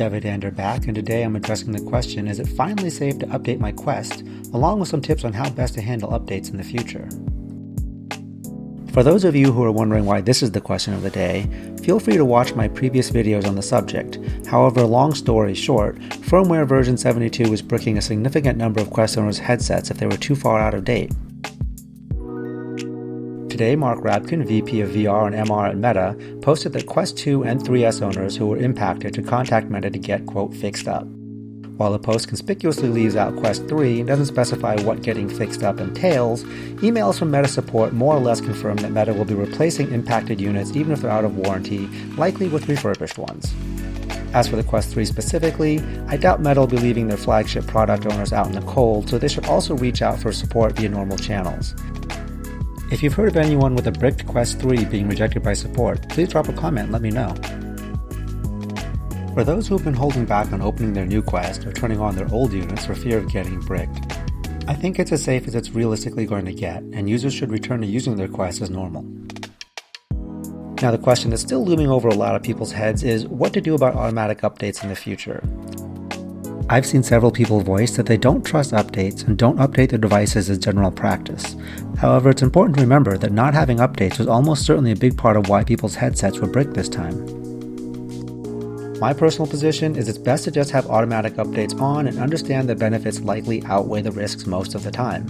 Devidander back, and today I'm addressing the question, is it finally safe to update my Quest, along with some tips on how best to handle updates in the future. For those of you who are wondering why this is the question of the day, feel free to watch my previous videos on the subject. However, long story short, firmware version 72 was bricking a significant number of Quest owners' headsets if they were too far out of date. Today, Mark Rabkin, VP of VR and MR at Meta, posted that Quest 2 and 3S owners who were impacted to contact Meta to get, quote, fixed up. While the post conspicuously leaves out Quest 3 and doesn't specify what getting fixed up entails, emails from Meta support more or less confirm that Meta will be replacing impacted units even if they're out of warranty, likely with refurbished ones. As for the Quest 3 specifically, I doubt Meta will be leaving their flagship product owners out in the cold, so they should also reach out for support via normal channels. If you've heard of anyone with a bricked Quest 3 being rejected by support, please drop a comment and let me know. For those who have been holding back on opening their new Quest or turning on their old units for fear of getting bricked, I think it's as safe as it's realistically going to get, and users should return to using their Quest as normal. Now, the question that's still looming over a lot of people's heads is what to do about automatic updates in the future. I've seen several people voice that they don't trust updates and don't update their devices as general practice. However, it's important to remember that not having updates was almost certainly a big part of why people's headsets were bricked this time. My personal position is it's best to just have automatic updates on and understand the benefits likely outweigh the risks most of the time.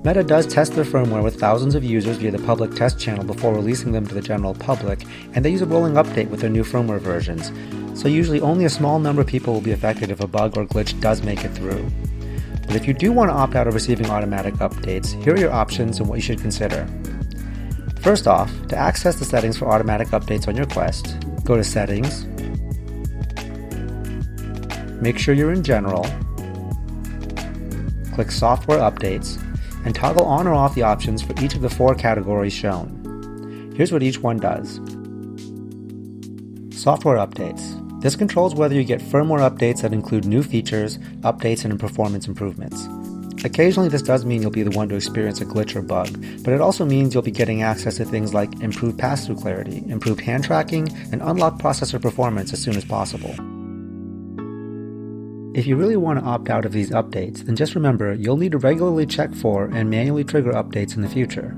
Meta does test their firmware with thousands of users via the public test channel before releasing them to the general public, and they use a rolling update with their new firmware versions, so usually only a small number of people will be affected if a bug or glitch does make it through. But if you do want to opt out of receiving automatic updates, here are your options and what you should consider. First off, to access the settings for automatic updates on your Quest, go to Settings, make sure you're in General, click Software Updates, and toggle on or off the options for each of the 4 categories shown. Here's what each one does. Software Updates. This controls whether you get firmware updates that include new features, updates, and performance improvements. Occasionally this does mean you'll be the one to experience a glitch or bug, but it also means you'll be getting access to things like improved pass-through clarity, improved hand tracking, and unlocked processor performance as soon as possible. If you really want to opt out of these updates, then just remember you'll need to regularly check for and manually trigger updates in the future.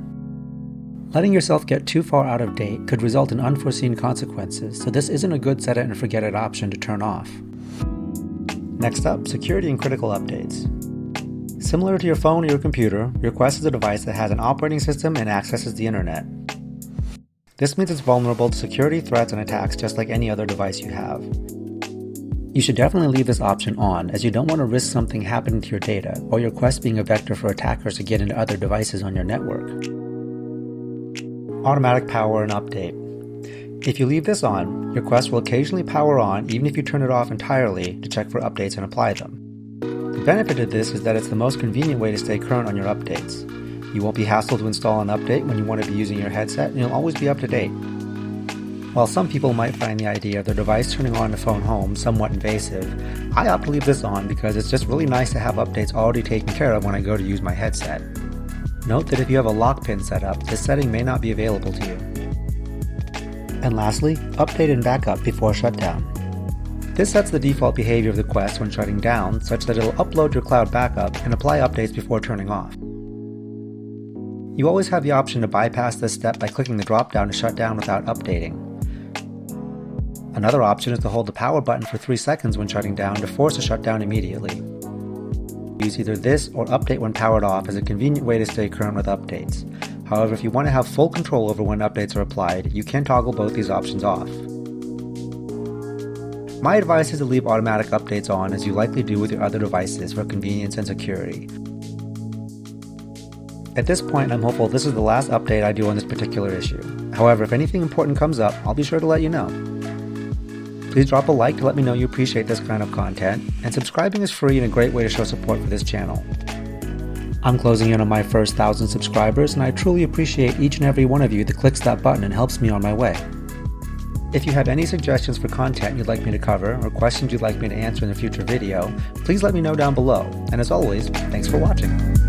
Letting yourself get too far out of date could result in unforeseen consequences, so this isn't a good set it and forget it option to turn off. Next up, security and critical updates. Similar to your phone or your computer, your Quest is a device that has an operating system and accesses the internet. This means it's vulnerable to security threats and attacks just like any other device you have. You should definitely leave this option on, as you don't want to risk something happening to your data or your Quest being a vector for attackers to get into other devices on your network. Automatic power and update. If you leave this on, your Quest will occasionally power on even if you turn it off entirely to check for updates and apply them. The benefit of this is that it's the most convenient way to stay current on your updates. You won't be hassled to install an update when you want to be using your headset, and you'll always be up to date. While some people might find the idea of their device turning on the phone home somewhat invasive, I opt to leave this on because it's just really nice to have updates already taken care of when I go to use my headset. Note that if you have a lock pin set up, this setting may not be available to you. And lastly, update and backup before shutdown. This sets the default behavior of the Quest when shutting down such that it'll upload your cloud backup and apply updates before turning off. You always have the option to bypass this step by clicking the drop-down to shut down without updating. Another option is to hold the power button for 3 seconds when shutting down to force a shutdown immediately. Use either this or update when powered off as a convenient way to stay current with updates. However, if you want to have full control over when updates are applied, you can toggle both these options off. My advice is to leave automatic updates on as you likely do with your other devices for convenience and security. At this point, I'm hopeful this is the last update I do on this particular issue. However, if anything important comes up, I'll be sure to let you know. Please drop a like to let me know you appreciate this kind of content, and subscribing is free and a great way to show support for this channel. I'm closing in on my first 1,000 subscribers, and I truly appreciate each and every one of you that clicks that button and helps me on my way. If you have any suggestions for content you'd like me to cover, or questions you'd like me to answer in a future video, please let me know down below, and as always, thanks for watching.